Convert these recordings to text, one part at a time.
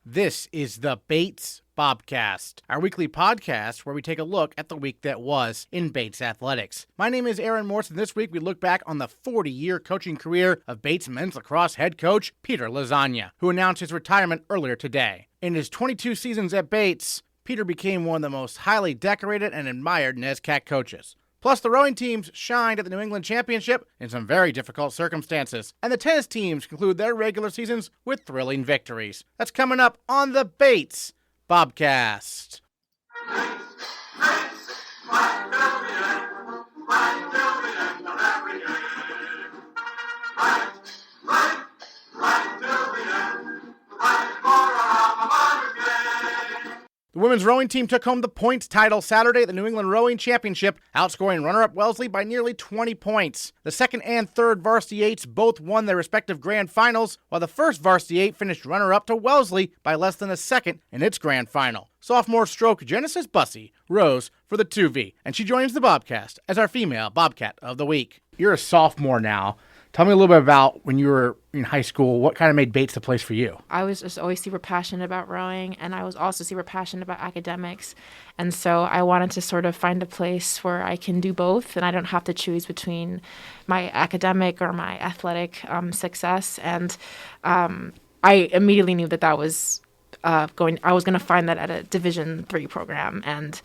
This is the Bates Bobcast, our weekly podcast where we take a look at the week that was in Bates athletics. My name is Aaron Morse, and this week we look back on the 40-year coaching career of Bates men's lacrosse head coach Peter Lasagna, who announced his retirement earlier today. In his 22 seasons at Bates, Peter became one of the most highly decorated and admired NESCAC coaches. Plus, the rowing teams shined at the New England Championship in some very difficult circumstances, and the tennis teams conclude their regular seasons with thrilling victories. That's coming up on the Bates Bobcast. The women's rowing team took home the points title Saturday at the New England Rowing Championship, outscoring runner-up Wellesley by nearly 20 points. The second and third Varsity 8s both won their respective grand finals, while the first Varsity 8 finished runner-up to Wellesley by less than a second in its grand final. Sophomore stroke Genesis Bussey rose for the 2V, and she joins the Bobcast as our female Bobcat of the week. You're a sophomore now. Tell me a little bit about when you were in high school. What kind of made Bates the place for you? I was just always super passionate about rowing, and I was also super passionate about academics. And so I wanted to sort of find a place where I can do both, and I don't have to choose between my academic or my athletic success. And I immediately knew that was I was going to find that at a Division III program. And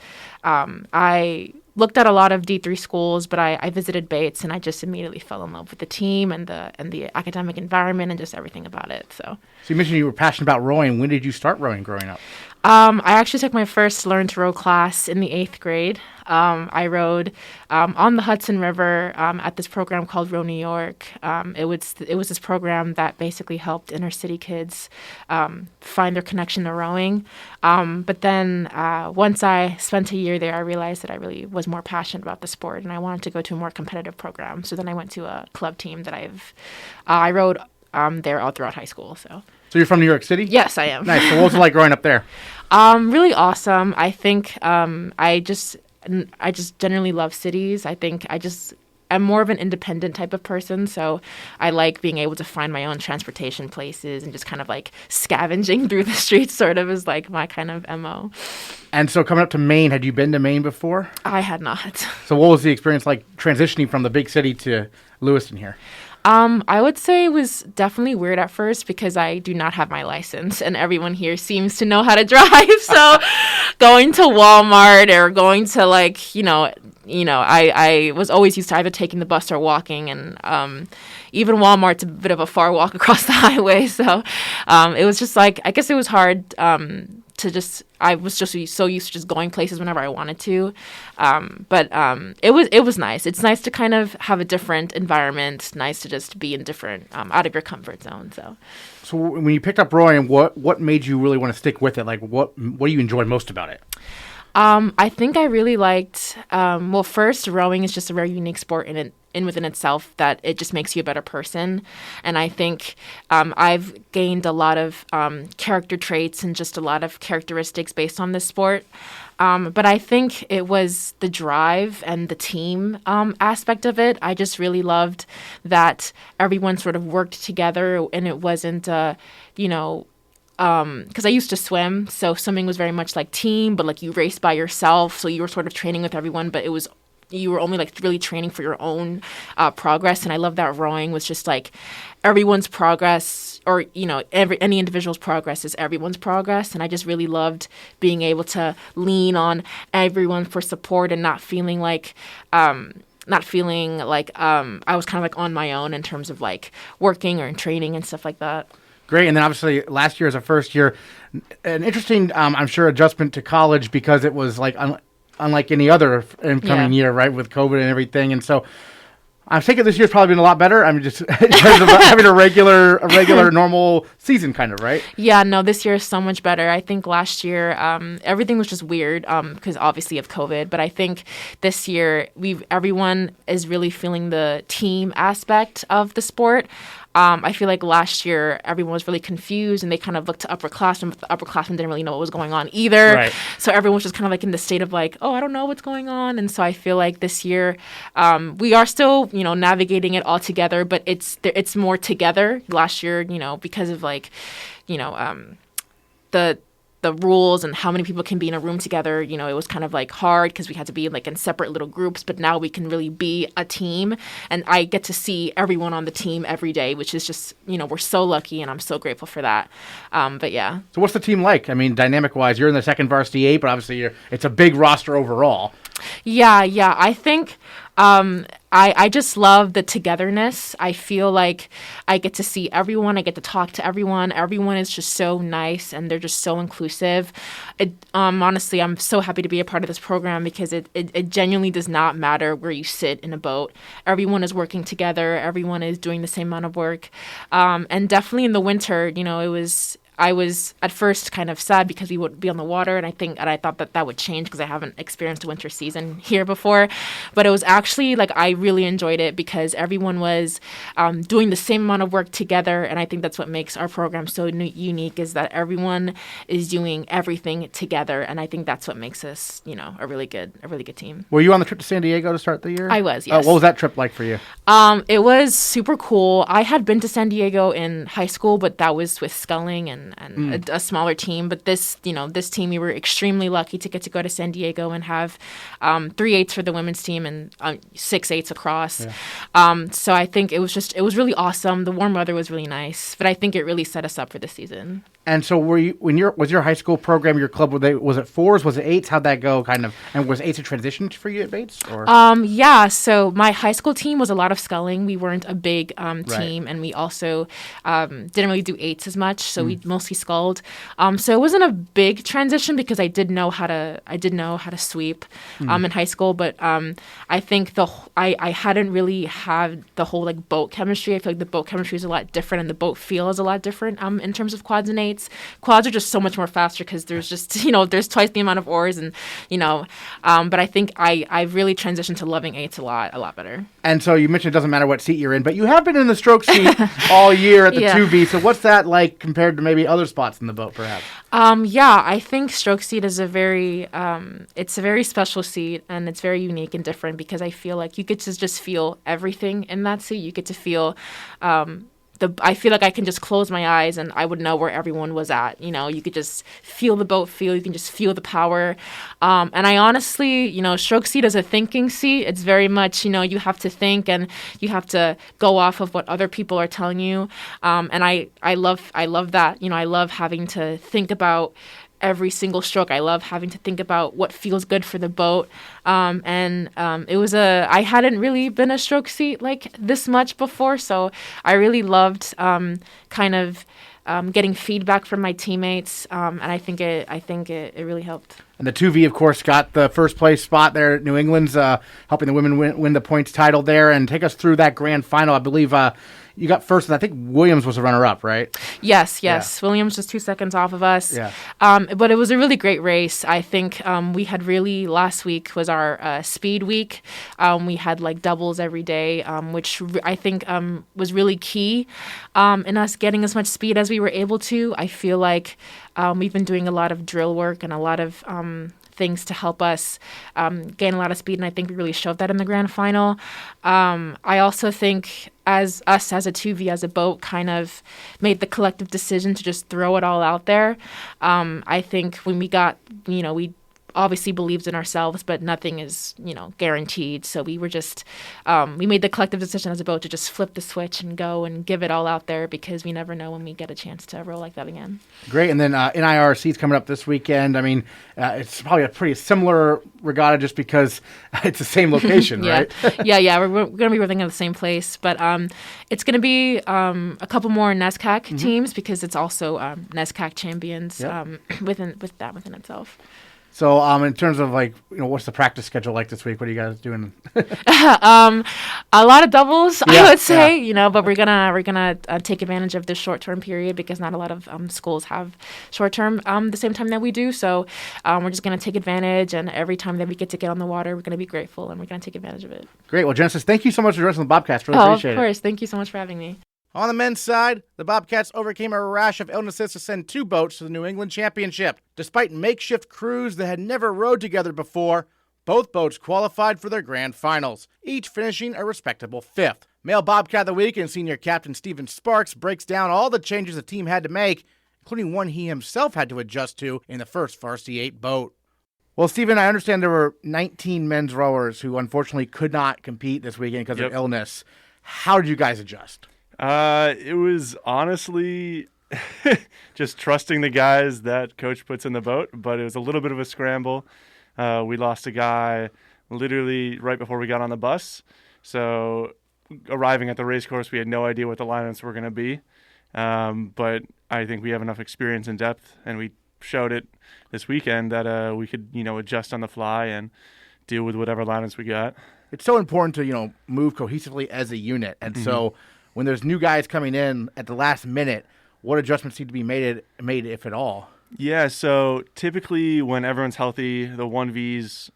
I looked at a lot of D3 schools, but I visited Bates, and I just immediately fell in love with the team and the academic environment and just everything about it. So you mentioned you were passionate about rowing. When did you start rowing growing up? I actually took my first learn to row class in the 8th grade. I rowed on the Hudson River at this program called Row New York. It was this program that basically helped inner city kids find their connection to rowing. But then once I spent a year there, I realized that I really was more passionate about the sport, and I wanted to go to a more competitive program. So then I went to a club team that I rowed there all throughout high school. So you're from New York City? Yes, I am. Nice. So what was it like growing up there? Really awesome. I think I just generally love cities. I think I'm more of an independent type of person, so I like being able to find my own transportation places and just kind of like scavenging through the streets sort of is like my kind of MO. And so coming up to Maine, had you been to Maine before? I had not. So what was the experience like transitioning from the big city to Lewiston here? I would say it was definitely weird at first because I do not have my license, and everyone here seems to know how to drive. So going to Walmart or going to I was always used to either taking the bus or walking, and even Walmart's a bit of a far walk across the highway. So it was just like, I guess it was hard I was just so used to just going places whenever I wanted to. But it was nice. It's nice to kind of have a different environment, nice to just be in different, out of your comfort zone. So when you picked up rowing, what made you really want to stick with it? Like what do you enjoy most about it? I think I really liked, first, rowing is just a very unique sport within itself that it just makes you a better person. And I think I've gained a lot of character traits and just a lot of characteristics based on this sport. But I think it was the drive and the team aspect of it. I just really loved that everyone sort of worked together, and it wasn't, because I used to swim, so swimming was very much like team, but like you raced by yourself, so you were sort of training with everyone, but you were only like really training for your own progress. And I love that rowing was just like everyone's progress, or any individual's progress is everyone's progress. And I just really loved being able to lean on everyone for support and not feeling like I was kind of like on my own in terms of like working or in training and stuff like that. Great. And then obviously last year as a first year, an interesting, I'm sure, adjustment to college because it was like unlike any other incoming year, right, with COVID and everything. And so I'm thinking this year's probably been a lot better. I mean, just in terms of having a regular normal season kind of, right? Yeah, no, this year is so much better. I think last year everything was just weird because obviously of COVID. But I think this year everyone is really feeling the team aspect of the sport. I feel like last year everyone was really confused and they kind of looked to upperclassmen, but the upperclassmen didn't really know what was going on either. Right. So everyone was just kind of like in the state of like, oh, I don't know what's going on. And so I feel like this year we are still, navigating it all together, but it's more together. Last year, because of like, the rules and how many people can be in a room together, it was kind of like hard because we had to be like in separate little groups, but now we can really be a team, and I get to see everyone on the team every day, which is just, we're so lucky, and I'm so grateful for that. But yeah. So what's the team like? I mean, dynamic wise, you're in the second varsity 8, but obviously it's a big roster overall. Yeah. I think I just love the togetherness. I feel like I get to see everyone. I get to talk to everyone. Everyone is just so nice, and they're just so inclusive. Honestly, I'm so happy to be a part of this program because it genuinely does not matter where you sit in a boat. Everyone is working together. Everyone is doing the same amount of work. And definitely in the winter, I was at first kind of sad because we would be on the water, and I thought that would change because I haven't experienced a winter season here before. But it was actually like I really enjoyed it because everyone was doing the same amount of work together, and I think that's what makes our program so unique is that everyone is doing everything together, and I think that's what makes us, a really good team. Were you on the trip to San Diego to start the year? I was, yes. What was that trip like for you? It was super cool. I had been to San Diego in high school, but that was with sculling and a smaller team. But this team, we were extremely lucky to get to go to San Diego and have 3/8 for the women's team and 6/8 across. Yeah. So I think it was really awesome. The warm weather was really nice, but I think it really set us up for this season. And so was your high school program, your club, was it 4s? Was it 8s? How'd that go kind of? And was 8s a transition for you at Bates? Or? Yeah. So my high school team was a lot of sculling. We weren't a big team, and we also didn't really do 8s as much. So we mostly sculled. So it wasn't a big transition because I did know how to sweep in high school. But I think I hadn't really had the whole like boat chemistry. I feel like the boat chemistry is a lot different, and the boat feel is a lot different in terms of quads and 8s. Quads are just so much more faster because there's just, there's twice the amount of oars and, but I think I really transitioned to loving 8s a lot better. And so you mentioned it doesn't matter what seat you're in, but you have been in the stroke seat all year at the 2B. So what's that like compared to maybe other spots in the boat, perhaps? Yeah, I think stroke seat is it's a very special seat, and it's very unique and different because I feel like you get to just feel everything in that seat. You get to feel, I feel like I can just close my eyes and I would know where everyone was at. You could just feel the boat feel. You can just feel the power. And I honestly, stroke seat is a thinking seat. It's very much, you have to think and you have to go off of what other people are telling you. And I love that. I love having to think about every single stroke. I love having to think about what feels good for the boat. I hadn't really been a stroke seat like this much before, so I really loved getting feedback from my teammates, and I think it really helped. And the 2V, of course, got the first place spot there at New England's, helping the women win the points title there. And take us through that grand final. I believe you got first, and I think Williams was the runner-up, right? Yes. Yeah. Williams was 2 seconds off of us. Yeah. But it was a really great race. I think we had last week was our speed week. We had like doubles every day, which I think was really key in us getting as much speed as we were able to. I feel like we've been doing a lot of drill work and a lot of things to help us gain a lot of speed, and I think we really showed that in the grand final. I also think as a 2V, as a boat, kind of made the collective decision to just throw it all out there. I think when we got, we obviously believed in ourselves, but nothing is, guaranteed. So we were just, we made the collective decision as a boat to just flip the switch and go and give it all out there because we never know when we get a chance to roll like that again. Great. And then NIRC's coming up this weekend. I mean, it's probably a pretty similar regatta just because it's the same location, right? Yeah. We're going to be running at the same place, but it's going to be a couple more NESCAC teams because it's also NESCAC champions within itself. So, in terms of what's the practice schedule like this week? What are you guys doing? A lot of doubles, I would say. But we're gonna take advantage of this short-term period because not a lot of schools have short-term the same time that we do. So, we're just gonna take advantage, and every time that we get to get on the water, we're gonna be grateful and we're gonna take advantage of it. Great. Well, Genesis, thank you so much for joining us on the Bobcast. Really appreciate it. Of course. Thank you so much for having me. On the men's side, the Bobcats overcame a rash of illnesses to send 2 boats to the New England Championship. Despite makeshift crews that had never rowed together before, both boats qualified for their grand finals, each finishing a respectable 5th. Male Bobcat of the Week and senior captain Steven Sparks breaks down all the changes the team had to make including one he himself had to adjust to in the first Varsity 8 boat. Well, Stephen, I understand there were 19 men's rowers who unfortunately could not compete this weekend because of illness. How did you guys adjust? It was honestly just trusting the guys that coach puts in the boat, but it was a little bit of a scramble. We lost a guy literally right before we got on the bus. So arriving at the race course, we had no idea what the lineups were going to be. But I think we have enough experience and depth, and we showed it this weekend that we could, adjust on the fly and deal with whatever lineups we got. It's so important to, move cohesively as a unit. And so when there's new guys coming in at the last minute, what adjustments need to be made, if at all? Yeah, so typically when everyone's healthy, the 1V's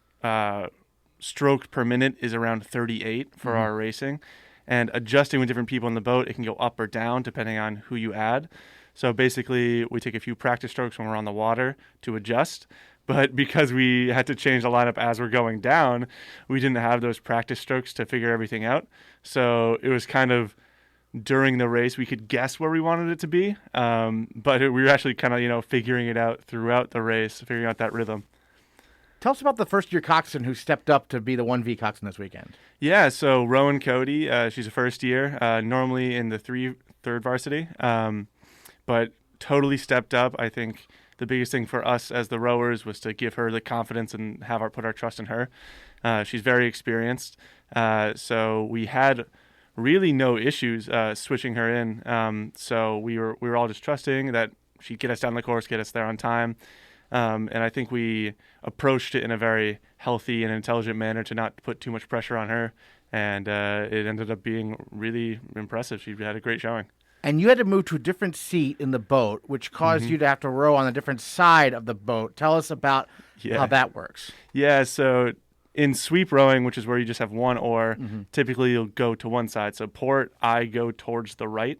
stroke per minute is around 38 for our racing. And adjusting with different people in the boat, it can go up or down depending on who you add. So basically, we take a few practice strokes when we're on the water to adjust. But because we had to change the lineup as we're going down, we didn't have those practice strokes to figure everything out. So it was kind of during the race, we could guess where we wanted it to be. But we were actually kind of, figuring it out throughout the race, figuring out that rhythm. Tell us about the first-year coxswain who stepped up to be the 1V coxswain this weekend. Yeah, so Rowan Koide, she's a first year, normally in the third varsity, but totally stepped up. I think the biggest thing for us as the rowers was to give her the confidence and put our trust in her. She's very experienced, so we had really no issues switching her in. So we were all just trusting that she'd get us down the course, get us there on time. And I think we approached it in a very healthy and intelligent manner to not put too much pressure on her. And it ended up being really impressive. She had a great showing. And you had to move to a different seat in the boat, which caused you to have to row on a different side of the boat. Tell us about how that works. Yeah, so in sweep rowing, which is where you just have one oar, typically you'll go to one side. So port, I go towards the right.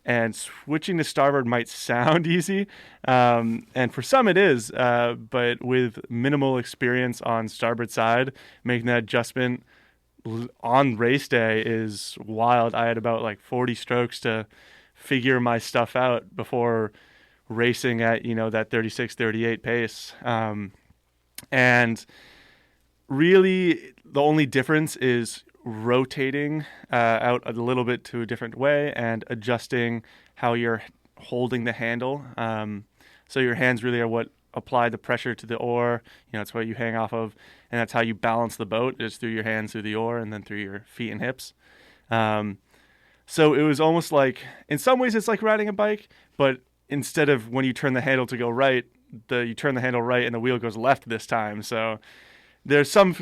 And switching to starboard might sound easy, and for some it is, but with minimal experience on starboard side, making that adjustment on race day is wild. I had about 40 strokes to figure my stuff out before racing at, that 36, 38 pace. And really the only difference is rotating out a little bit to a different way and adjusting how you're holding the handle. So your hands really are what apply the pressure to the oar. It's what you hang off of, and that's how you balance the boat, is through your hands, through the oar, and then through your feet and hips. So it was almost like, in some ways it's like riding a bike, but instead of when you turn the handle to go right, you turn the handle right and the wheel goes left this time. So there's some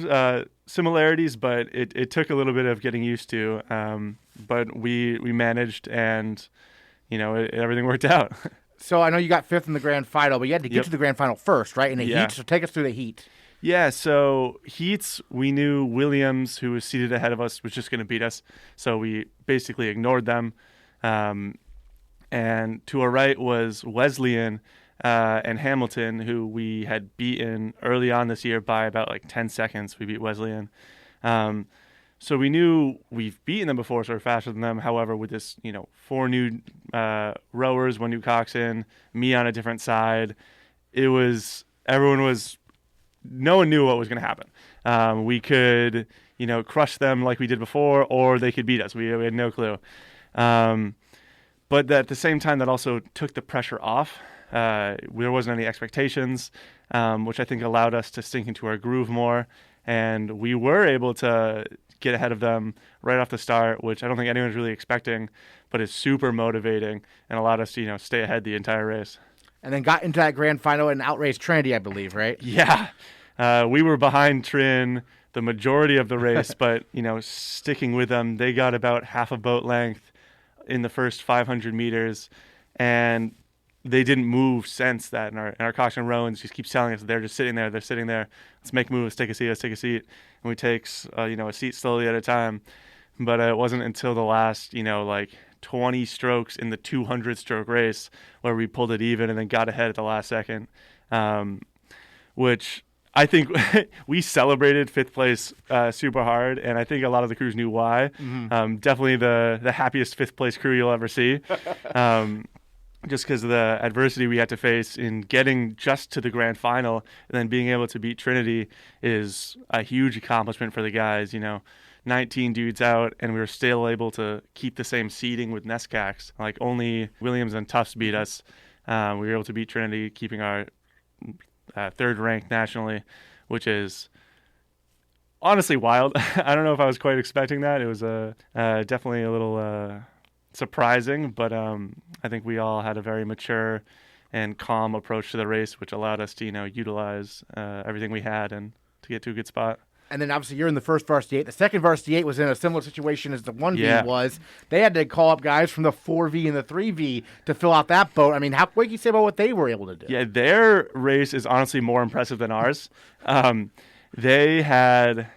similarities, but it took a little bit of getting used to. But we managed, and everything worked out. So I know you got fifth in the grand final, but you had to get to the grand final first, right? In the heat. So take us through the heat. Yeah, so heats, we knew Williams, who was seated ahead of us, was just going to beat us. So we basically ignored them. And to our right was Wesleyan and Hamilton, who we had beaten early on this year by about 10 seconds. We beat Wesleyan. So we knew we've beaten them before, so we're faster than them. However, with this, 4 new rowers, 1 new coxswain, me on a different side, no one knew what was going to happen. We could, crush them like we did before, or they could beat us. We had no clue. But at the same time, that also took the pressure off. There wasn't any expectations, which I think allowed us to sink into our groove more. And we were able to get ahead of them right off the start, which I don't think anyone's really expecting, but is super motivating and allowed us to, stay ahead the entire race. And then got into that grand final and outraced Trinity, I believe, right? Yeah. We were behind Trin the majority of the race, but, sticking with them, they got about half a boat length in the first 500 meters, and they didn't move since that. And our coxswain Rowans just keeps telling us they're just sitting there. They're sitting there. Let's make moves. Let's take a seat. And we take, a seat slowly at a time. But it wasn't until the last, 20 strokes in the 200-stroke race where we pulled it even and then got ahead at the last second, which I think we celebrated fifth place super hard, and I think a lot of the crews knew why. Definitely the happiest fifth place crew you'll ever see. just because of the adversity we had to face in getting just to the grand final, and then being able to beat Trinity is a huge accomplishment for the guys. 19 dudes out, and we were still able to keep the same seeding with NESCACs. Like, only Williams and Tufts beat us. We were able to beat Trinity, keeping our third rank nationally, which is honestly wild. I don't know if I was quite expecting that. It was definitely a little surprising, but I think we all had a very mature and calm approach to the race, which allowed us to utilize everything we had and to get to a good spot. And then obviously you're in the first Varsity 8. The second Varsity 8 was in a similar situation as the 1V was. They had to call up guys from the 4V and the 3V to fill out that boat. I mean, what can you say about what they were able to do? Yeah, their race is honestly more impressive than ours. They had,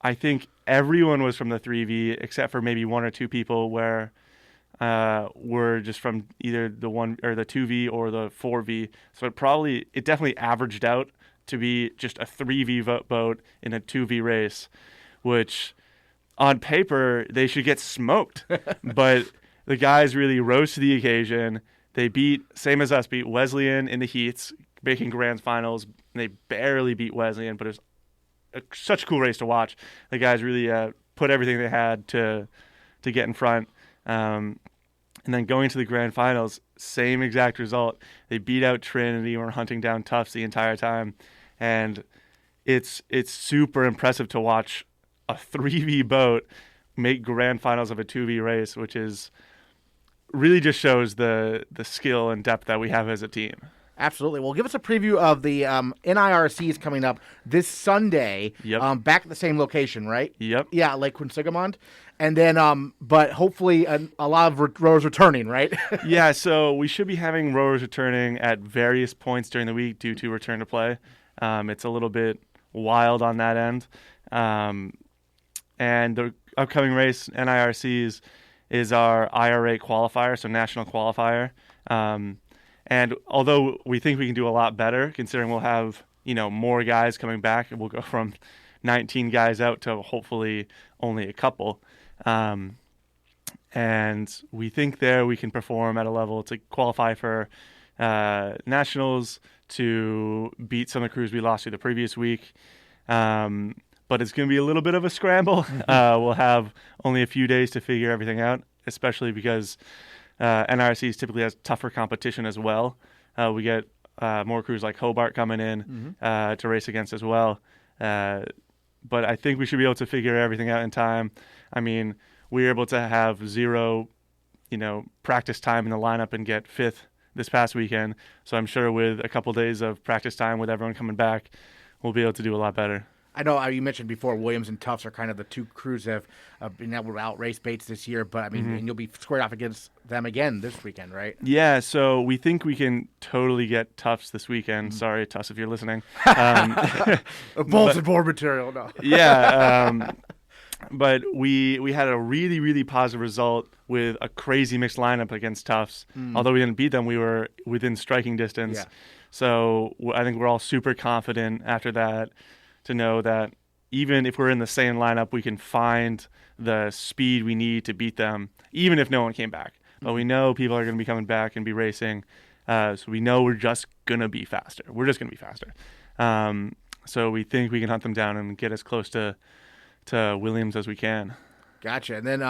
I think everyone was from the 3V except for maybe one or two people where were just from either the 1 or the 2V or the 4V. So it definitely averaged out to be just a 3V boat in a 2V race, which on paper they should get smoked. But the guys really rose to the occasion. They same as us, beat Wesleyan in the heats, making grand finals. They barely beat Wesleyan, but it was such a cool race to watch. The guys really put everything they had to get in front. And then going to the grand finals, same exact result. They beat out Trinity and were hunting down Tufts the entire time. And it's super impressive to watch a 3V boat make grand finals of a 2V race, which is really just shows the skill and depth that we have as a team. Absolutely. Well, give us a preview of the NIRCs coming up this Sunday. Yep. Back at the same location, right? Yep. Yeah, Lake Quinsigamond. And then, but hopefully a lot of rowers returning, right? Yeah, so we should be having rowers returning at various points during the week due to return to play. It's a little bit wild on that end. And the upcoming race, NIRCs, is our IRA qualifier, so national qualifier. And although we think we can do a lot better, considering we'll have, more guys coming back, and we'll go from 19 guys out to hopefully only a couple. And we think there we can perform at a level to qualify for nationals, to beat some of the crews we lost to the previous week. But it's going to be a little bit of a scramble. We'll have only a few days to figure everything out, especially because NRCs typically has tougher competition as well. We get more crews like Hobart coming in to race against as well. But I think we should be able to figure everything out in time. I mean, we were able to have zero, practice time in the lineup and get 5th this past weekend. So I'm sure with a couple days of practice time with everyone coming back, we'll be able to do a lot better. I know you mentioned before Williams and Tufts are kind of the two crews that have been able to outrace Bates this year, but I mean, and you'll be squared off against them again this weekend, right? Yeah, so we think we can totally get Tufts this weekend. Sorry, Tufts, if you're listening. Bulletin board material, no. Yeah, but we had a really, really positive result with a crazy mixed lineup against Tufts. Although we didn't beat them, we were within striking distance. Yeah. So I think we're all super confident after that to know that even if we're in the same lineup, we can find the speed we need to beat them, even if no one came back. But we know people are going to be coming back and be racing, so we know we're just going to be faster. We're just going to be faster. So we think we can hunt them down and get as close to Williams as we can. Gotcha. And then,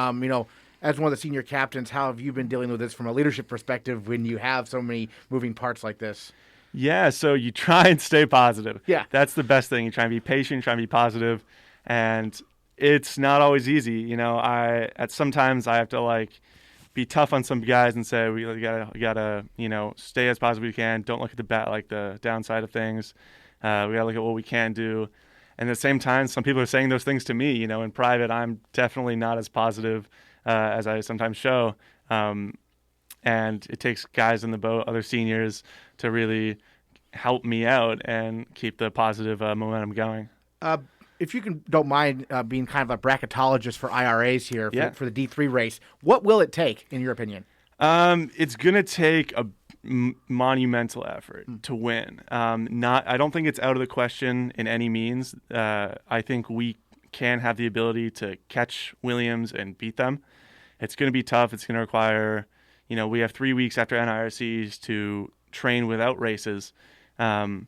as one of the senior captains, how have you been dealing with this from a leadership perspective when you have so many moving parts like this? Yeah, so you try and stay positive. Yeah. That's the best thing. You try and be patient, try and be positive, and it's not always easy. Sometimes I have to be tough on some guys and say we gotta stay as positive as we can. Don't look at the downside of things. We gotta look at what we can do. And at the same time, some people are saying those things to me. In private, I'm definitely not as positive as I sometimes show. And it takes guys in the boat, other seniors, to really help me out and keep the positive momentum going. If you don't mind being kind of a bracketologist for IRAs here for the D3 race, what will it take, in your opinion? It's going to take a monumental effort to win. I don't think it's out of the question in any means. I think we can have the ability to catch Williams and beat them. It's going to be tough. It's going to require we have 3 weeks after NIRCs to train without races. And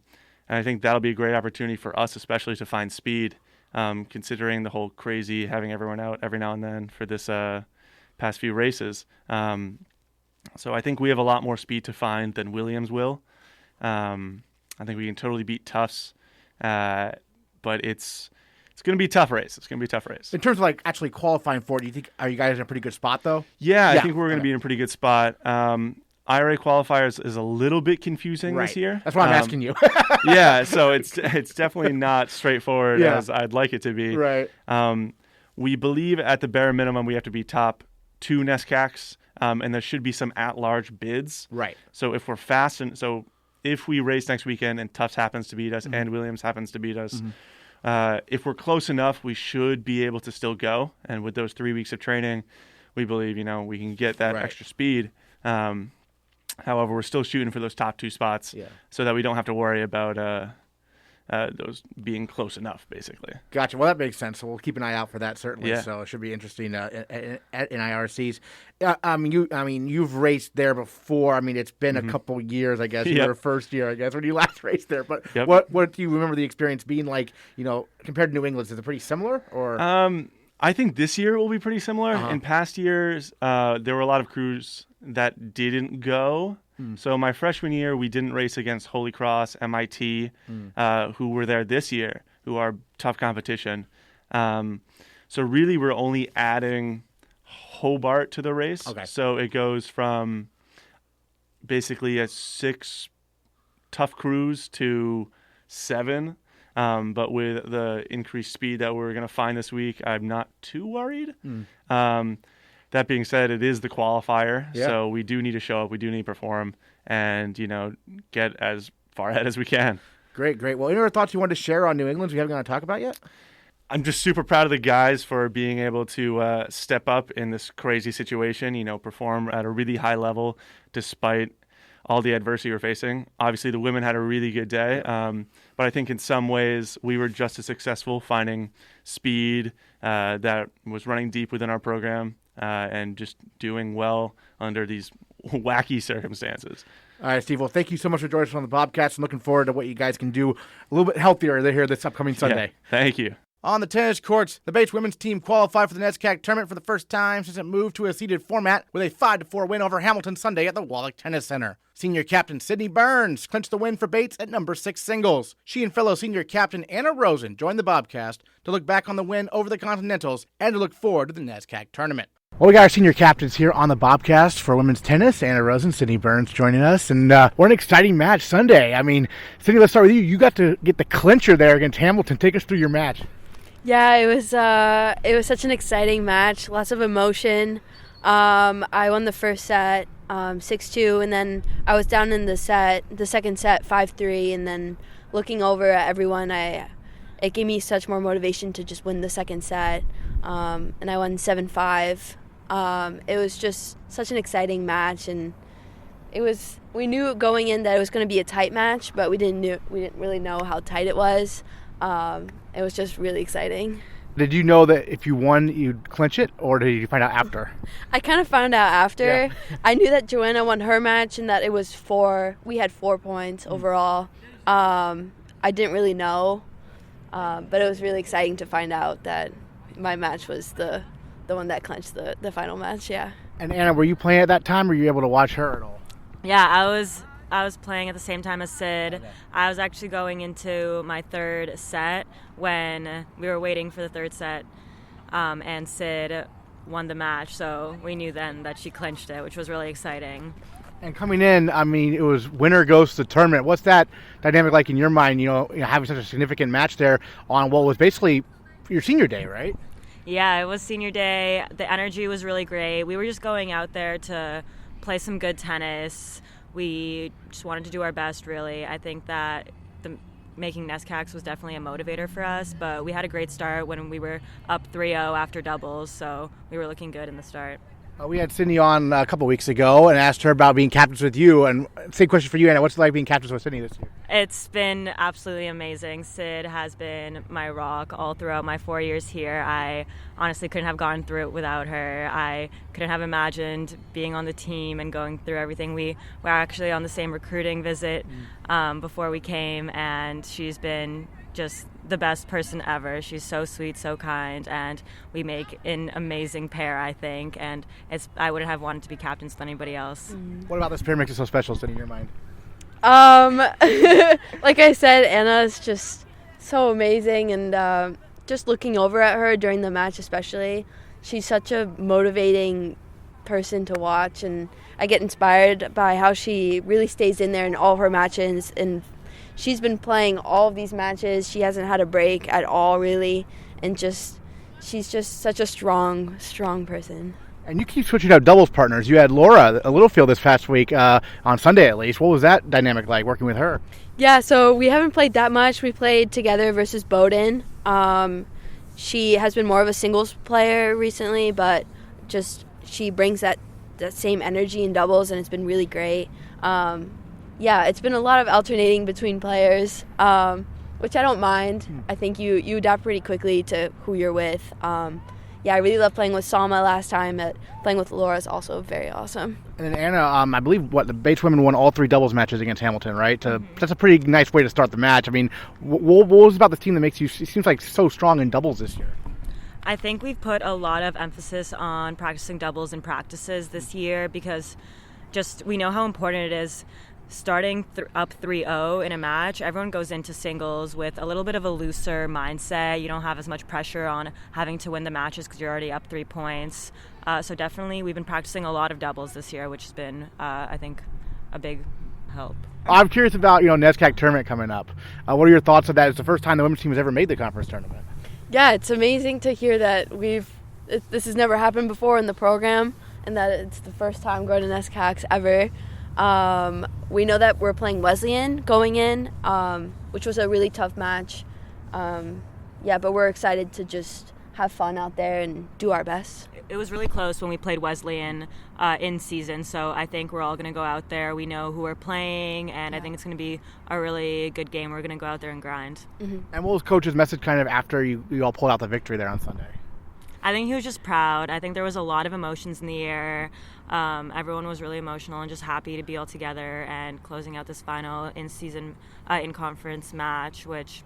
I think that'll be a great opportunity for us, especially to find speed, considering the whole crazy having everyone out every now and then for this past few races. So I think we have a lot more speed to find than Williams will. I think we can totally beat Tufts, but it's going to be a tough race. It's going to be a tough race. In terms of like actually qualifying for it, do you think are you guys in a pretty good spot though? Yeah, I think we're going to be in a pretty good spot. IRA qualifiers is a little bit confusing this year. That's why I'm asking you. Yeah, so it's definitely not straightforward as I'd like it to be. Right. We believe at the bare minimum we have to be top 2 NESCACs, and there should be some at-large bids. Right. So if we're fast if we race next weekend and Tufts happens to beat us and Williams happens to beat us, if we're close enough, we should be able to still go. And with those 3 weeks of training, we believe, we can get that extra speed. However, we're still shooting for those top 2 spots so that we don't have to worry about those being close enough, basically. Gotcha. Well, that makes sense. So we'll keep an eye out for that, certainly. Yeah. So it should be interesting in IRCs. You've raced there before. I mean, it's been a couple years, I guess. Your first year, I guess, when you last raced there. But what do you remember the experience being like, compared to New England? Is it pretty similar? Or I think this year will be pretty similar. In past years, there were a lot of crews that didn't go. So my freshman year, we didn't race against Holy Cross, MIT, who were there this year, who are tough competition. So really, we're only adding Hobart to the race. Okay. So it goes from basically a 6 tough crews to 7. But with the increased speed that we're going to find this week, I'm not too worried. That being said, it is the qualifier, so we do need to show up, we do need to perform, and, get as far ahead as we can. Great. Well, any other thoughts you wanted to share on New England we haven't got to talk about yet? I'm just super proud of the guys for being able to step up in this crazy situation, perform at a really high level despite all the adversity we're facing. Obviously, the women had a really good day, but I think in some ways we were just as successful finding speed that was running deep within our program and just doing well under these wacky circumstances. All right, Steve. Well, thank you so much for joining us on the Bobcast. I'm looking forward to what you guys can do a little bit healthier here this upcoming Sunday. Yeah, thank you. On the tennis courts, the Bates women's team qualified for the NESCAC tournament for the first time since it moved to a seeded format with a 5-4 win over Hamilton Sunday at the Wallach Tennis Center. Senior captain Sydney Byrnes clinched the win for Bates at number 6 singles. She and fellow senior captain Anna Rozin joined the Bobcast to look back on the win over the Continentals and to look forward to the NESCAC tournament. Well, we got our senior captains here on the Bobcast for women's tennis. Anna Rozin, Sydney Byrnes joining us. And what an exciting match Sunday. I mean, Sydney, let's start with you. You got to get the clincher there against Hamilton. Take us through your match. Yeah, it was such an exciting match. Lots of emotion. I won the first set 6-2, and then I was down in the second set 5-3, and then looking over at everyone, it gave me such more motivation to just win the second set. And I won 7-5. It was just such an exciting match, and we knew going in that it was going to be a tight match, but we didn't really know how tight it was. It was just really exciting. Did you know that if you won, you'd clinch it, or did you find out after? I kind of found out after. Yeah. I knew that Joanna won her match and that it was 4. We had 4 points overall. I didn't really know, but it was really exciting to find out that my match was the one that clinched the final match. Yeah. And Anna, were you playing at that time, or were you able to watch her at all? Yeah, I was playing at the same time as Sid. Okay. I was actually going into my third set when we were waiting for the third set, and Sid won the match, so we knew then that she clinched it, which was really exciting. And coming in, I mean, it was winner goes to the tournament. What's that dynamic like in your mind, having such a significant match there on what was basically your senior day, right? Yeah, it was senior day. The energy was really great. We were just going out there to play some good tennis. We just wanted to do our best, really. I think that making NESCACs was definitely a motivator for us, but we had a great start when we were up 3-0 after doubles, so we were looking good in the start. We had Sydney on a couple weeks ago and asked her about being captains with you. And same question for you, Anna. What's it like being captains with Sydney this year? It's been absolutely amazing. Sid has been my rock all throughout my 4 years here. I honestly couldn't have gone through it without her. I couldn't have imagined being on the team and going through everything. We were actually on the same recruiting visit before we came, and she's been just the best person ever. She's so sweet, so kind, and we make an amazing pair, I think. And I wouldn't have wanted to be captains with anybody else. What about this pair makes it so special, Sydney, in your mind? Like I said, Anna is just so amazing, and just looking over at her during the match especially, she's such a motivating person to watch, and I get inspired by how she really stays in there in all her matches, and she's been playing all of these matches. She hasn't had a break at all, really, and she's just such a strong person. And you keep switching out doubles partners. You had Laura a Littlefield this past week, on Sunday at least. What was that dynamic like, working with her? Yeah, so we haven't played that much. We played together versus Bowden. She has been more of a singles player recently, but just she brings that same energy in doubles, and it's been really great. Yeah, it's been a lot of alternating between players, which I don't mind. I think you adapt pretty quickly to who you're with. Yeah, I really loved playing with Salma last time. Playing with Laura is also very awesome. And then Anna, I believe the Bates women won all 3 doubles matches against Hamilton, right? That's a pretty nice way to start the match. I mean, what was about this team that makes you, it seems like, so strong in doubles this year? I think we've put a lot of emphasis on practicing doubles in practices this year, because just we know how important it is. Starting up 3-0 in a match, everyone goes into singles with a little bit of a looser mindset. You don't have as much pressure on having to win the matches because you're already up 3 points. So definitely we've been practicing a lot of doubles this year, which has been, I think, a big help. I'm curious about, NESCAC tournament coming up. What are your thoughts on that? It's the first time the women's team has ever made the conference tournament. Yeah, it's amazing to hear that this has never happened before in the program, and that it's the first time going to NESCACs ever. We know that we're playing Wesleyan going in, which was a really tough match. But we're excited to just have fun out there and do our best. It was really close when we played Wesleyan in season, so I think we're all going to go out there. We know who we're playing, and I think it's going to be a really good game. We're going to go out there and grind. Mm-hmm. And what was Coach's message kind of after you all pulled out the victory there on Sunday? I think he was just proud. I think there was a lot of emotions in the air. Everyone was really emotional and just happy to be all together and closing out this final in-season, in-conference match, which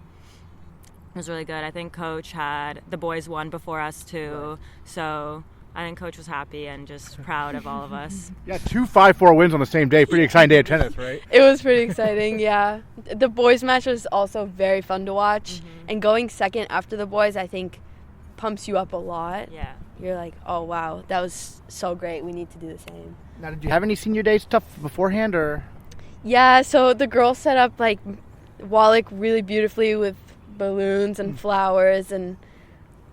was really good. I think Coach had the boys won before us too, so I think Coach was happy and just proud of all of us. Yeah, 2 5-4 wins on the same day. Pretty exciting day of tennis, right? It was pretty exciting, yeah. The boys match was also very fun to watch, and going second after the boys, I think, pumps you up a lot. Yeah. You're like, oh, wow, that was so great. We need to do the same. Now, did you have any senior day stuff beforehand, or? Yeah, so the girls set up, Wallach really beautifully with balloons and flowers and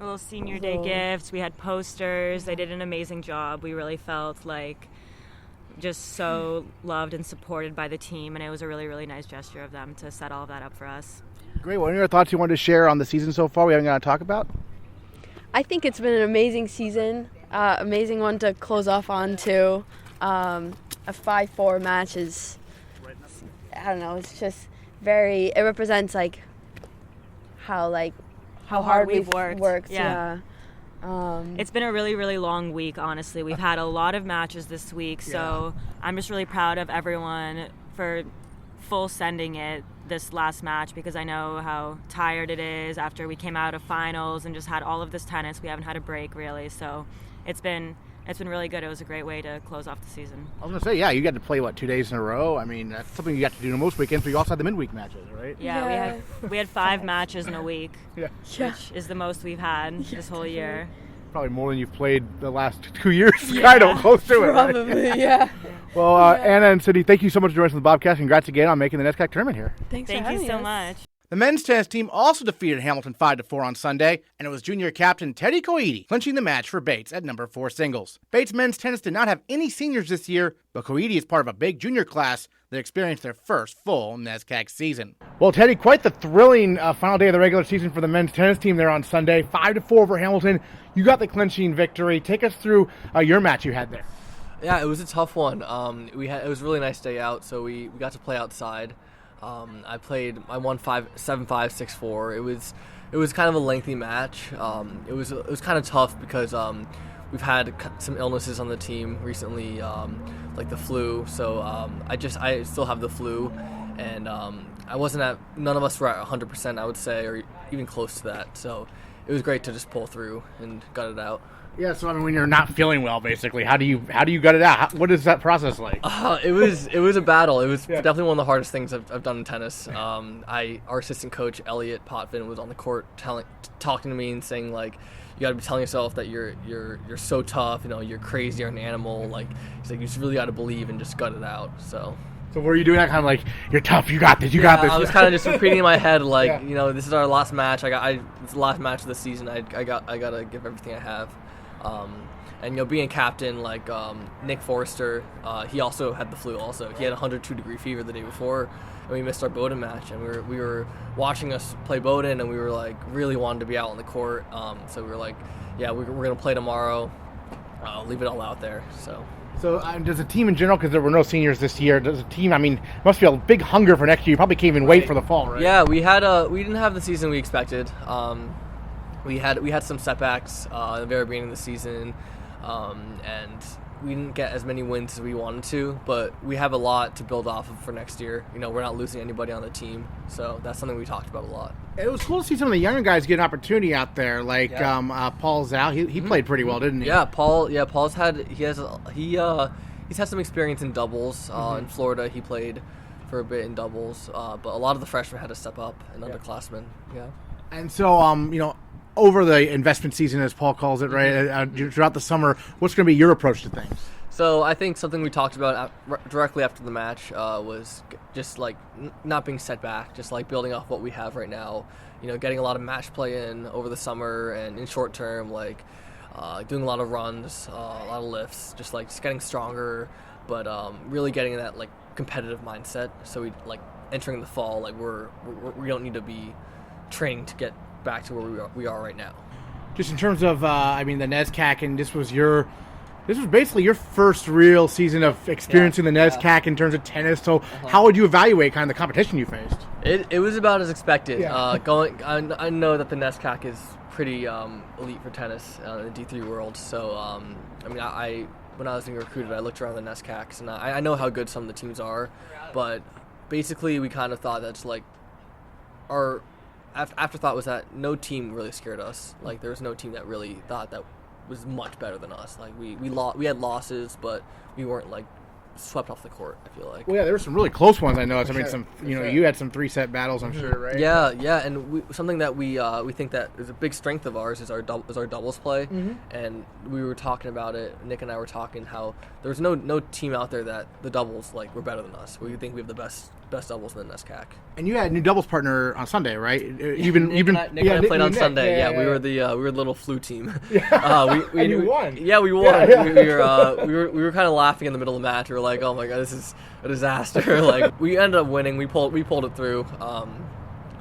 little senior day gifts. We had posters. They did an amazing job. We really felt just so loved and supported by the team, and it was a really, really nice gesture of them to set all of that up for us. Great. What are your thoughts you wanted to share on the season so far we haven't got to talk about? I think it's been an amazing season, amazing one to close off on too. A 5-4 match is, I don't know, it's just it represents how hard we've worked. Yeah. It's been a really, really long week, honestly. We've had a lot of matches this week, so I'm just really proud of everyone for full sending it this last match, because I know how tired it is after we came out of finals and just had all of this tennis. We haven't had a break, really, so it's been really good. It was a great way to close off the season. I was going to say, yeah, you got to play, 2 days in a row? I mean, that's something you got to do most weekends, but you also had the midweek matches, right? Yeah. We had 5 matches in a week, which is the most we've had this whole year. Probably more than you've played the last 2 years, kind of close to it. Probably, right? Yeah. Well, Anna and Sydney, thank you so much for joining us on the Bobcast. Congrats again on making the NESCAC tournament here. Thank you so much. The men's tennis team also defeated Hamilton 5-4 on Sunday, and it was junior captain Teddy Koide clinching the match for Bates at number 4 singles. Bates men's tennis did not have any seniors this year, but Koide is part of a big junior class that experienced their first full NESCAC season. Well, Teddy, quite the thrilling final day of the regular season for the men's tennis team there on Sunday. 5-4 over Hamilton. You got the clinching victory. Take us through your match you had there. Yeah, it was a tough one. It was a really nice day out, so we got to play outside. I won 7-5, 6-4. It was kind of a lengthy match. It was kind of tough because we've had some illnesses on the team recently, like the flu. So I still have the flu, and none of us were at 100%, I would say, or even close to that. So it was great to just pull through and gut it out. Yeah, so I mean, when you're not feeling well, basically, how do you gut it out? What is that process like? It was a battle. It was definitely one of the hardest things I've done in tennis. Our assistant coach Elliot Potvin was on the court talking to me and saying, like, you got to be telling yourself that you're so tough. You're crazy. You're an animal. Like, he's like, you just really got to believe and just gut it out. So were you doing that kind of like, you're tough, you got this, you got this? I was kind of just repeating in my head, like, this is our last match. It's the last match of the season. I got to give everything I have. And being captain, like Nick Forrester, he also had the flu. Also, he had 102-degree fever the day before, and we missed our Bowdoin match. And we were watching us play Bowdoin, and we were like really wanted to be out on the court. So we were like, yeah, we're gonna play tomorrow. Leave it all out there. So does the team in general, because there were no seniors this year, does the team, I mean, must be a big hunger for next year. You probably can't even wait for the fall, right? Yeah, we didn't have the season we expected. We had some setbacks at the very beginning of the season, and we didn't get as many wins as we wanted to, but we have a lot to build off of for next year. We're not losing anybody on the team, so that's something we talked about a lot. It was cool to see some of the younger guys get an opportunity out there, like Paul Zhao. He played pretty well, didn't he? Yeah, Paul's he's had some experience in doubles. In Florida, he played for a bit in doubles, but a lot of the freshmen had to step up, and underclassmen. Yeah. And so, over the investment season, as Paul calls it, right, throughout the summer, what's going to be your approach to things? So I think something we talked about directly after the match was just like not being set back, just like building off what we have right now. Getting a lot of match play in over the summer and in short term, like doing a lot of runs, a lot of lifts, just getting stronger, but really getting that like competitive mindset. So we like entering the fall, like we don't need to be training to get back to where we are right now. Just in terms of, the NESCAC, and this was basically your first real season of experiencing the NESCAC in terms of tennis. So how would you evaluate kind of the competition you faced? It was about as expected. I know that the NESCAC is pretty elite for tennis in the D3 world. So when I was being recruited, I looked around the NESCACs, and I know how good some of the teams are, but basically we kind of thought that's like our afterthought was that no team really scared us. Like, there was no team that really thought that was much better than us. Like, we had losses, but we weren't like swept off the court, I feel like. Well, yeah, there were some really close ones, I know. You had some 3-set battles, I'm sure, right? Yeah, and something that we think that is a big strength of ours is our doubles play. And we were talking about it. Nick and I were talking how there's no team out there that the doubles like were better than us. We think we have the best doubles in the NESCAC. And you had a new doubles partner on Sunday, right? Nick and I played on Sunday. Yeah, we were the little flu team. And you won. Yeah, we won. Yeah. We were kind of laughing in the middle of the match. We were like, oh my god, this is a disaster. Like, we ended up winning. We pulled it through.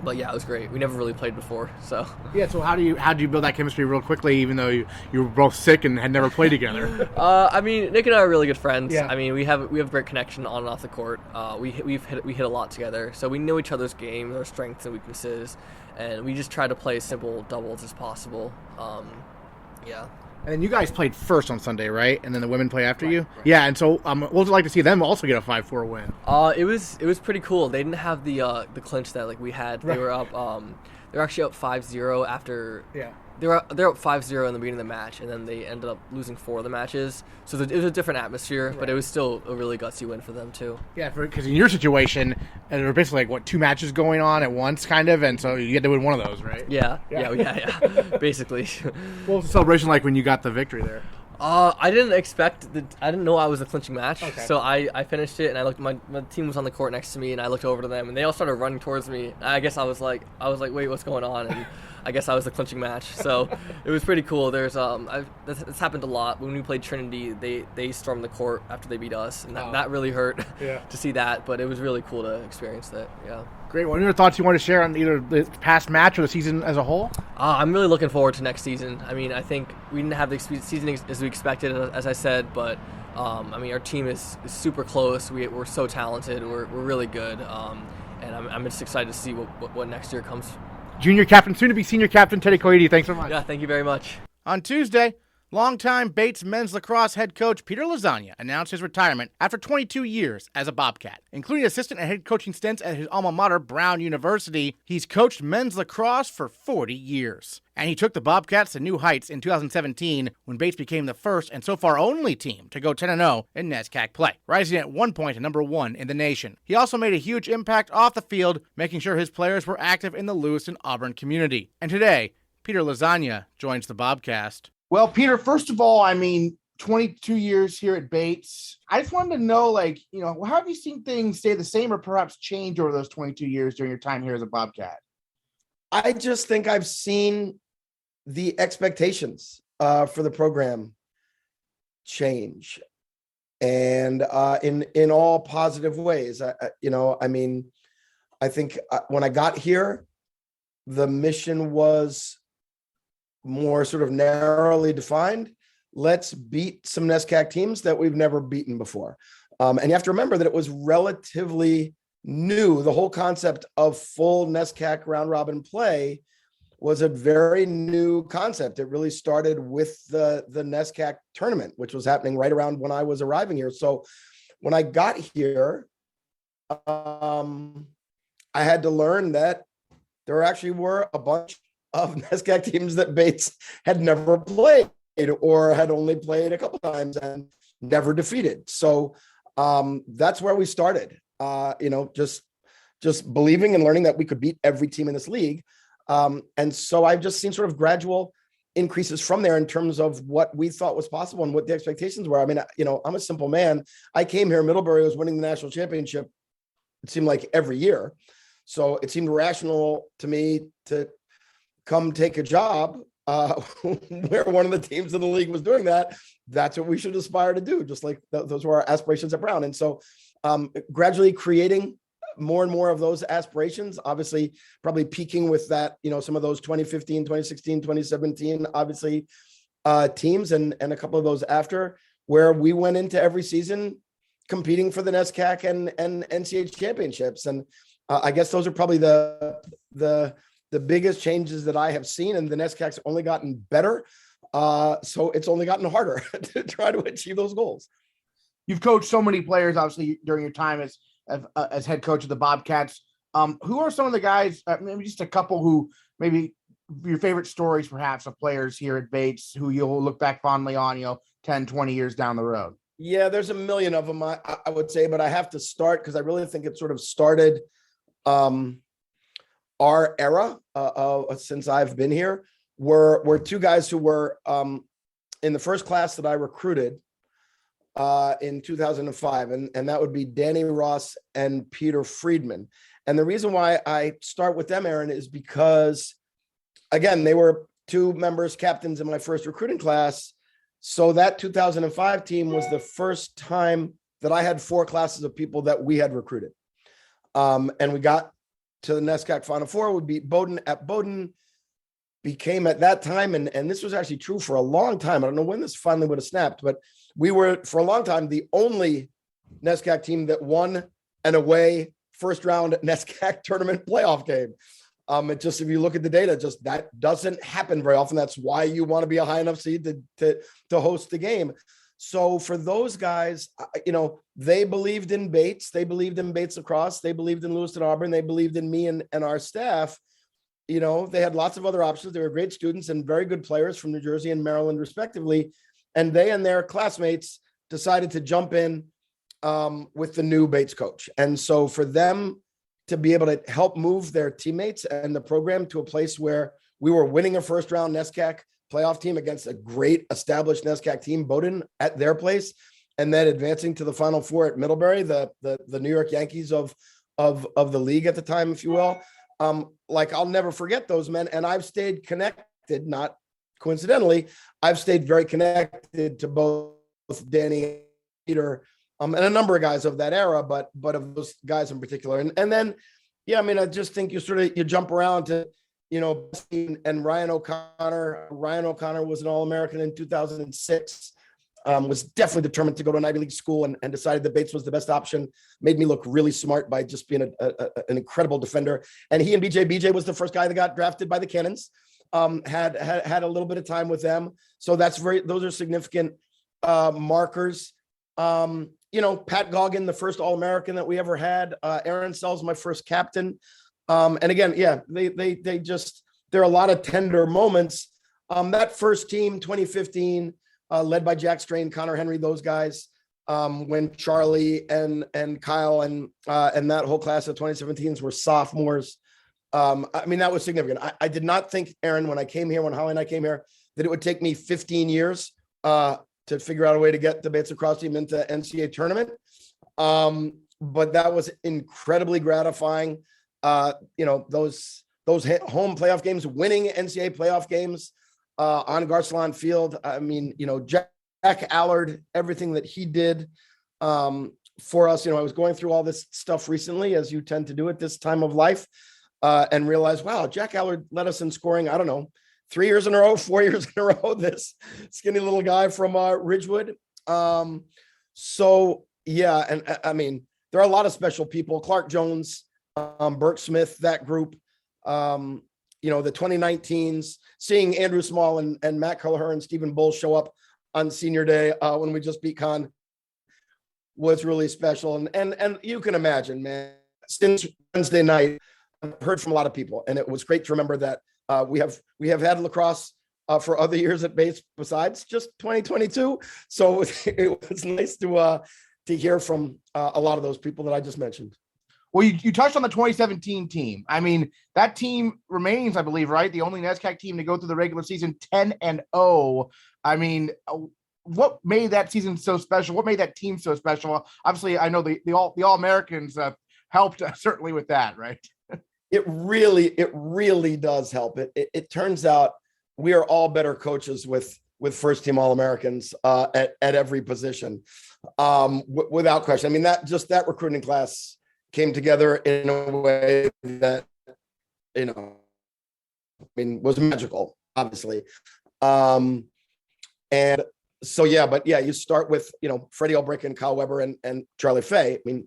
But yeah, it was great. We never really played before, so. Yeah. So how do you build that chemistry real quickly, even though you were both sick and had never played together? Nick and I are really good friends. Yeah. We have great connection on and off the court. We hit a lot together, so we know each other's game, our strengths and weaknesses, and we just try to play as simple doubles as possible. Yeah. And then you guys played first on Sunday, right? And then the women play after you? Right. Yeah, and so what was it like to see them also get a 5-4 win? It was pretty cool. They didn't have the clinch that like we had. They were up they were actually up 5-0 after they're up 5-0 in the beginning of the match, and then they ended up losing 4 of the matches. So it was a different atmosphere, but it was still a really gutsy win for them too. Yeah, because in your situation, there were basically like 2 matches going on at once, kind of, and so you had to win one of those, right? Yeah. Basically. What was the celebration like when you got the victory there? I didn't know I was a clinching match. Okay. So I finished it, and I looked. My team was on the court next to me, and I looked over to them, and they all started running towards me. I guess I was like, wait, what's going on? And I guess I was the clinching match. So it was pretty cool. There's that's happened a lot. When we played Trinity, they stormed the court after they beat us, and that really hurt to see that. But it was really cool to experience that. Yeah. Great. What are your thoughts you want to share on either the past match or the season as a whole? I'm really looking forward to next season. I mean, I think we didn't have the season as we expected, as I said, but I mean, our team is super close. We're so talented. We're really good, and I'm just excited to see what next year comes. Junior captain, soon to be senior captain, Teddy Koide. Thanks so much. Yeah, thank you very much. On Tuesday, longtime Bates men's lacrosse head coach Peter Lasagna announced his retirement after 22 years as a Bobcat. Including assistant and head coaching stints at his alma mater, Brown University, he's coached men's lacrosse for 40 years. And he took the Bobcats to new heights in 2017 when Bates became the first and so far only team to go 10-0 in NESCAC play, rising at one point to number 1 in the nation. He also made a huge impact off the field, making sure his players were active in the Lewiston Auburn community. And today, Peter Lasagna joins the Bobcast. Well, Peter, first of all, I mean, 22 years here at Bates. I just wanted to know, how have you seen things stay the same or perhaps change over those 22 years during your time here as a Bobcat? I just think I've seen the expectations for the program change, and in all positive ways. I think when I got here, the mission was more sort of narrowly defined. Let's beat some NESCAC teams that we've never beaten before. And you have to remember that it was relatively new. The whole concept of full NESCAC round robin play was a very new concept. It really started with the NESCAC tournament, which was happening right around when I was arriving here. So when I got here, I had to learn that there actually were a bunch of NESCAC teams that Bates had never played or had only played a couple times and never defeated. So that's where we started, just believing and learning that we could beat every team in this league. And so I've just seen sort of gradual increases from there in terms of what we thought was possible and what the expectations were. I mean, I'm a simple man. I came here, Middlebury was winning the national championship, it seemed like every year. So it seemed rational to me to come take a job where one of the teams in the league was doing that. That's what we should aspire to do, just like those were our aspirations at Brown. And so gradually creating more and more of those aspirations, obviously probably peaking with that, some of those 2015, 2016, 2017, obviously teams and a couple of those after, where we went into every season competing for the NESCAC and NCH championships. And I guess those are probably the biggest changes that I have seen, and the NESCAC's only gotten better. So it's only gotten harder to try to achieve those goals. You've coached so many players, obviously, during your time as head coach of the Bobcats. Who are some of the guys, maybe just a couple who maybe your favorite stories, perhaps, of players here at Bates who you'll look back fondly on, 10, 20 years down the road? Yeah, there's a million of them, I would say, but I have to start because I really think it sort of started our era since I've been here. Were two guys who were in the first class that I recruited in 2005, and that would be Danny Ross and Peter Friedman. And the reason why I start with them, Aaron, is because, again, they were two members, captains in my first recruiting class. So that 2005 team was the first time that I had four classes of people that we had recruited. And we got to the NESCAC Final Four. We beat Bowdoin at Bowdoin, became at that time, and this was actually true for a long time. I don't know when this finally would have snapped, but we were, for a long time, the only NESCAC team that won an away first round NESCAC tournament playoff game. It just, if you look at the data, just that doesn't happen very often. That's why you want to be a high enough seed to host the game. So for those guys, they believed in Bates. They believed in Bates Lacrosse. They believed in Lewiston Auburn. They believed in me and our staff. They had lots of other options. They were great students and very good players from New Jersey and Maryland, respectively. And they and their classmates decided to jump in with the new Bates coach. And so for them to be able to help move their teammates and the program to a place where we were winning a first round NESCAC playoff team against a great established NESCAC team, Bowdoin, at their place, and then advancing to the Final Four at Middlebury, the New York Yankees of the league at the time, if you will. Like I'll never forget those men. And I've stayed connected, not coincidentally, I've stayed very connected to both Danny and Peter, and a number of guys of that era, but of those guys in particular. And then, yeah, I mean, I just think you jump around to, Bussey and Ryan O'Connor. Ryan O'Connor was an All-American in 2006. Was definitely determined to go to an Ivy League school and decided that Bates was the best option. Made me look really smart by just being an incredible defender. And he and BJ was the first guy that got drafted by the Cannons. Had a little bit of time with them. So those are significant markers. Pat Goggin, the first All-American that we ever had. Aaron Sells, my first captain. And again, yeah, there are a lot of tender moments. That first team, 2015, led by Jack Strain, Connor Henry, those guys, when Charlie and Kyle and that whole class of 2017s were sophomores. I mean, that was significant. I did not think, Aaron, when Holly and I came here, that it would take me 15 years to figure out a way to get the Bates Lacrosse team into NCAA tournament. But that was incredibly gratifying. Those home playoff games, winning NCAA playoff games on Garcelon Field. I mean, Jack Allard, everything that he did for us. I was going through all this stuff recently, as you tend to do at this time of life, and realized, wow, Jack Allard led us in scoring, I don't know, 3 years in a row, 4 years in a row, this skinny little guy from Ridgewood. So yeah, and I mean, there are a lot of special people, Clark Jones, Burke Smith, that group, the 2019s, seeing Andrew Small and Matt Kelleher and Stephen Bull show up on senior day when we just beat Con was really special. And you can imagine, man, since Wednesday night, I've heard from a lot of people, and it was great to remember that we have had lacrosse for other years at Bates besides just 2022. So it was nice to hear from a lot of those people that I just mentioned. Well, you touched on the 2017 team. I mean, that team remains, I believe, right, the only NESCAC team to go through the regular season 10-0. I mean, what made that season so special? What made that team so special? Obviously, I know the All-Americans helped certainly with that, right? It really does help. It turns out we are all better coaches with first team All-Americans at every position, without question. I mean, that recruiting class came together in a way that, was magical, obviously. And so, yeah, but yeah, you start with, Freddie Ulbrich and Kyle Weber and Charlie Fay. I mean,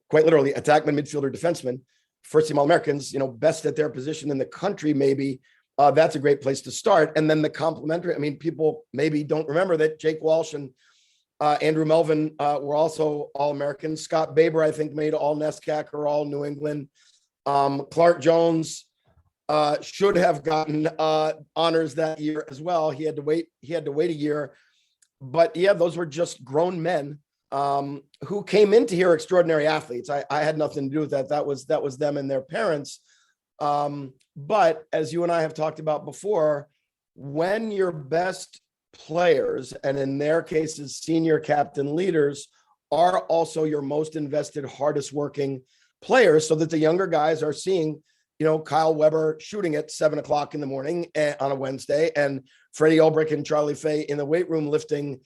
quite literally attackman, midfielder, defenseman, first team All-Americans, best at their position in the country, maybe. That's a great place to start. And then the complementary, I mean, people maybe don't remember that Jake Walsh and Andrew Melvin were also All-Americans. Scott Baber, I think, made all NESCAC or all New England. Clark Jones should have gotten honors that year as well. He had to wait a year. But yeah, those were just grown men who came into here extraordinary athletes. I had nothing to do with that. That was them and their parents. But as you and I have talked about before, when your best players, and in their cases, senior captain leaders, are also your most invested, hardest working players, so that the younger guys are seeing, Kyle Weber shooting at 7:00 in the morning on a Wednesday, and Freddie Ulbrich and Charlie Fay in the weight room lifting,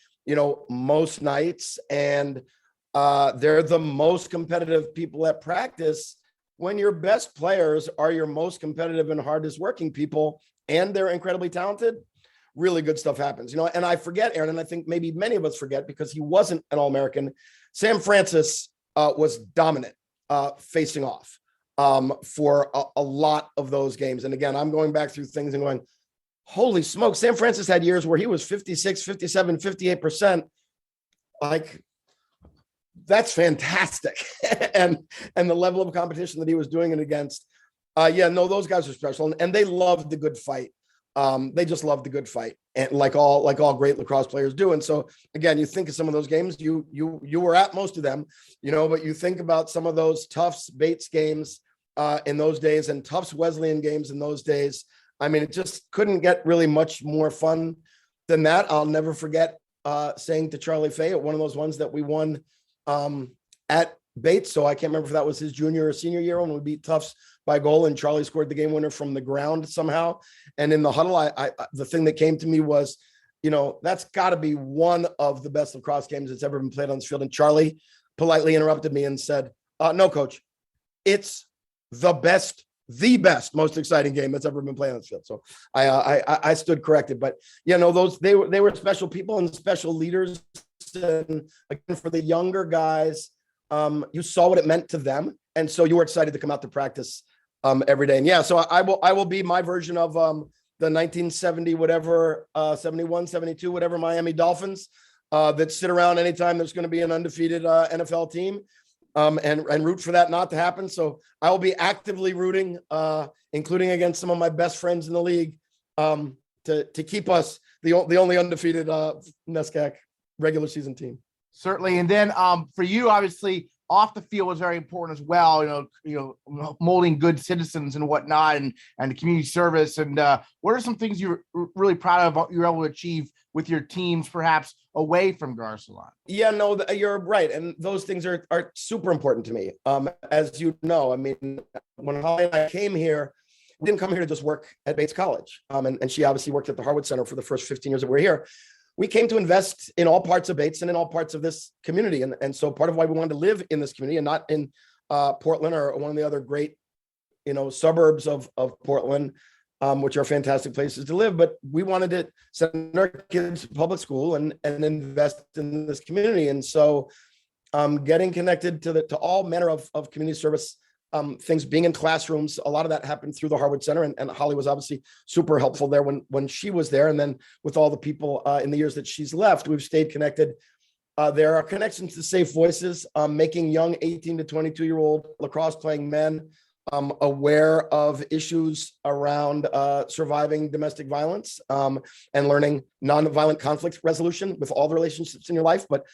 most nights. And they're the most competitive people at practice. When your best players are your most competitive and hardest working people, and they're incredibly talented, really good stuff happens, and I forget, Aaron, and I think maybe many of us forget because he wasn't an All-American. Sam Francis was dominant facing off for a lot of those games. And again, I'm going back through things and going, holy smoke, Sam Francis had years where he was 56, 57, 58%. Like, that's fantastic. and the level of competition that he was doing it against. Those guys are special, and they loved the good fight. They just love the good fight, and like all great lacrosse players do. And so again, you think of some of those games, you were at most of them, but you think about some of those Tufts Bates games in those days and Tufts Wesleyan games in those days. I mean, it just couldn't get really much more fun than that. I'll never forget saying to Charlie Fay at one of those ones that we won at Bates. So I can't remember if that was his junior or senior year when we beat Tufts by a goal and Charlie scored the game winner from the ground somehow. And in the huddle, I the thing that came to me was, that's got to be one of the best lacrosse games that's ever been played on this field. And Charlie politely interrupted me and said, no, coach, it's the best, most exciting game that's ever been played on this field. So I stood corrected, but they were special people and special leaders. And again, for the younger guys, you saw what it meant to them. And so you were excited to come out to practice every day. And yeah, so I will be my version of the 1970, whatever, 71, 72, whatever Miami Dolphins that sit around anytime there's going to be an undefeated NFL team and root for that not to happen. So I will be actively rooting, including against some of my best friends in the league to keep us the only undefeated NESCAC regular season team. Certainly. And then for you, obviously, off the field was very important as well, molding good citizens and whatnot and community service. And what are some things you're really proud of what you're able to achieve with your teams, perhaps away from Garcelon? Yeah, no, you're right. And those things are super important to me. As you know, I mean, when Holly and I came here, we didn't come here to just work at Bates College. And she obviously worked at the Harwood Center for the first 15 years that we're here. We came to invest in all parts of Bates and in all parts of this community. And so part of why we wanted to live in this community and not in Portland or one of the other great, suburbs of Portland, which are fantastic places to live. But we wanted to send our kids to public school and invest in this community. And so getting connected to all manner of community service things, being in classrooms, a lot of that happened through the Harwood Center, and Holly was obviously super helpful there when she was there. And then with all the people in the years that she's left, we've stayed connected. There are connections to Safe Voices, making young 18 to 22-year-old lacrosse playing men aware of issues around surviving domestic violence and learning nonviolent conflict resolution with all the relationships in your life, but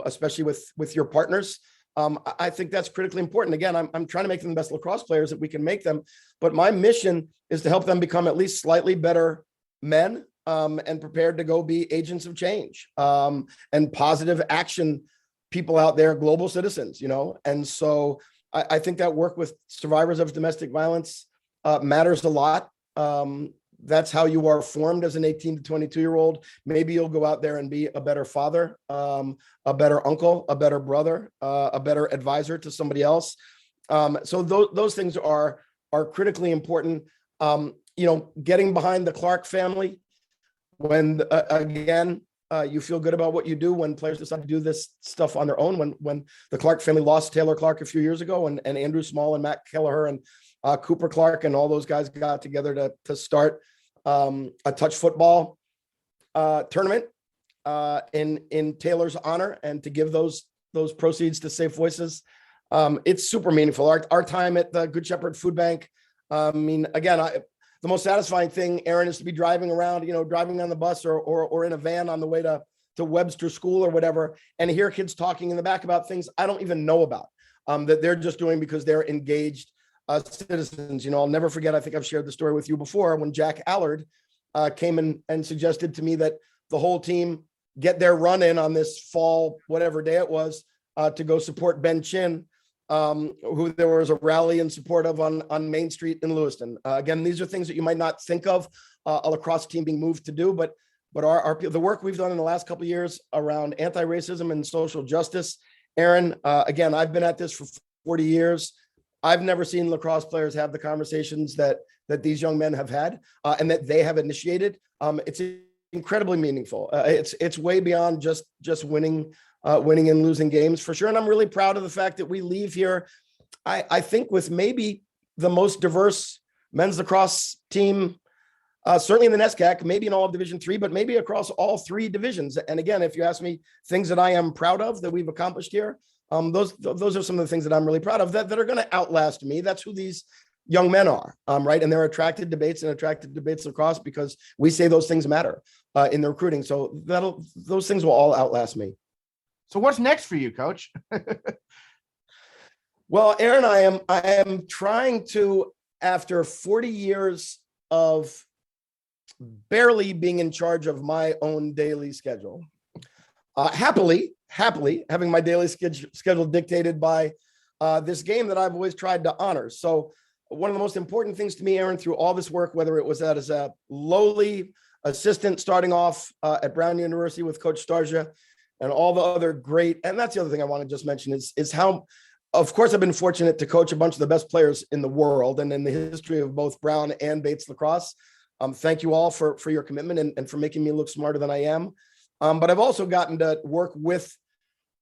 especially with your partners. I think that's critically important. Again, I'm trying to make them the best lacrosse players that we can make them, but my mission is to help them become at least slightly better men and prepared to go be agents of change and positive action people out there, global citizens, And so I think that work with survivors of domestic violence matters a lot. That's how you are formed as an 18 to 22-year-old. Maybe you'll go out there and be a better father, a better uncle, a better brother, a better advisor to somebody else. So those things are critically important. Getting behind the Clark family when, again, you feel good about what you do when players decide to do this stuff on their own. When the Clark family lost Taylor Clark a few years ago and Andrew Small and Matt Kelleher and Cooper Clark and all those guys got together to start a touch football tournament in Taylor's honor and to give those proceeds to Safe Voices. It's super meaningful. Our time at the Good Shepherd Food Bank. Again, the most satisfying thing, Aaron, is to be driving around, driving on the bus or in a van on the way to Webster School or whatever, and hear kids talking in the back about things I don't even know about that they're just doing because they're engaged citizens. I'll never forget, I think I've shared the story with you before, when Jack Allard came and suggested to me that the whole team get their run in on this fall, whatever day it was, to go support Ben Chin, who there was a rally in support of on Main Street in Lewiston. Again, these are things that you might not think of a lacrosse team being moved to do, but the work we've done in the last couple of years around anti-racism and social justice. Aaron, again, I've been at this for 40 years. I've never seen lacrosse players have the conversations that these young men have had and that they have initiated. It's incredibly meaningful. It's way beyond just winning and losing games for sure. And I'm really proud of the fact that we leave here, I think, with maybe the most diverse men's lacrosse team, certainly in the NESCAC, maybe in all of Division III, but maybe across all three divisions. And again, if you ask me things that I am proud of that we've accomplished here, those are some of the things that I'm really proud of that are going to outlast me. That's who these young men are, right? And they're attracted to Bates and attracted to Bates lacrosse because we say those things matter in the recruiting. So those things will all outlast me. So what's next for you, Coach? Well, Aaron, I am trying to, after 40 years of barely being in charge of my own daily schedule, happily, happily having my daily schedule dictated by this game that I've always tried to honor. So one of the most important things to me, Aaron, through all this work, whether it was as a lowly assistant starting off at Brown University with Coach Starja and all the other great, and that's the other thing I want to just mention is how, of course, I've been fortunate to coach a bunch of the best players in the world and in the history of both Brown and Bates Lacrosse. Thank you all for your commitment and for making me look smarter than I am. But I've also gotten to work with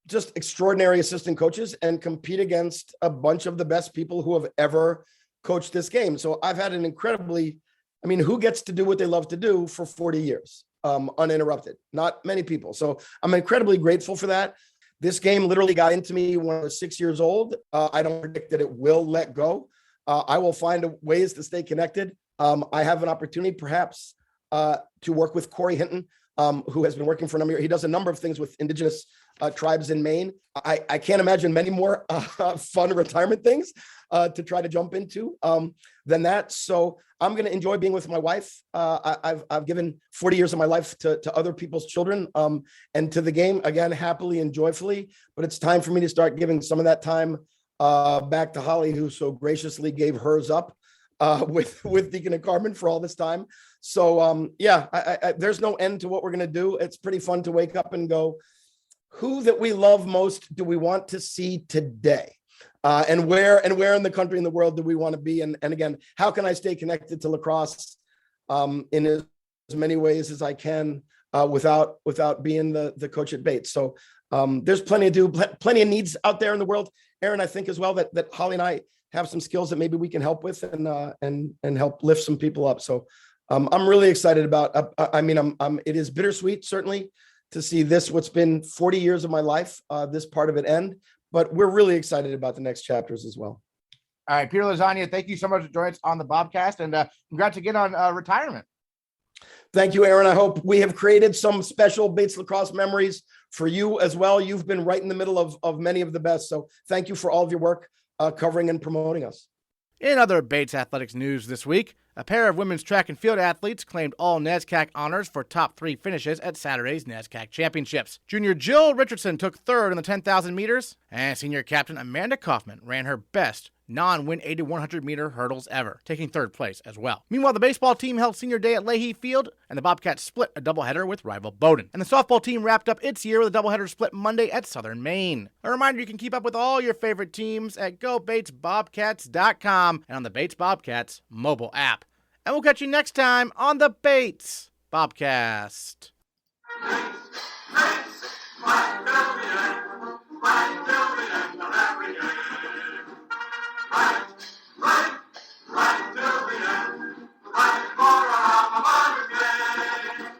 just extraordinary assistant coaches and compete against a bunch of the best people who have ever coached this game. So I've had an incredibly, who gets to do what they love to do for 40 years, uninterrupted? Not many people. So I'm incredibly grateful for that. This game literally got into me when I was 6 years old. I don't predict that it will let go. I will find ways to stay connected. I have an opportunity perhaps to work with Corey Hinton, who has been working for a number of years. He does a number of things with indigenous tribes in Maine. I can't imagine many more fun retirement things to try to jump into than that. So I'm going to enjoy being with my wife. I've given 40 years of my life to other people's children and to the game, again, happily and joyfully. But it's time for me to start giving some of that time back to Holly, who so graciously gave hers up with Deacon and Carmen for all this time. So there's no end to what we're going to do. It's pretty fun to wake up and go, who that we love most do we want to see today? And where in the country and the world do we want to be? And again, how can I stay connected to lacrosse in as many ways as I can without being the coach at Bates? So there's plenty of needs out there in the world. Aaron, I think as well that Holly and I have some skills that maybe we can help with and help lift some people up. So I'm really excited about. It is bittersweet, certainly, to see this, what's been 40 years of my life, this part of it end. But we're really excited about the next chapters as well. All right, Peter Lasagna, thank you so much for joining us on the Bobcast, and congrats again on retirement. Thank you, Aaron. I hope we have created some special Bates Lacrosse memories for you as well. You've been right in the middle of many of the best. So thank you for all of your work covering and promoting us. In other Bates athletics news this week, a pair of women's track and field athletes claimed all NESCAC honors for top 3 finishes at Saturday's NESCAC championships. Junior Jill Richardson took third in the 10,000 meters, and senior captain Amanda Kaufman ran her best non-win 100-meter hurdles ever, taking third place as well. Meanwhile, the baseball team held senior day at Leahy Field, and the Bobcats split a doubleheader with rival Bowdoin. And the softball team wrapped up its year with a doubleheader split Monday at Southern Maine. A reminder, you can keep up with all your favorite teams at GoBatesBobcats.com and on the Bates Bobcats mobile app. And we'll catch you next time on the Bates Bobcast. Bates, my champion.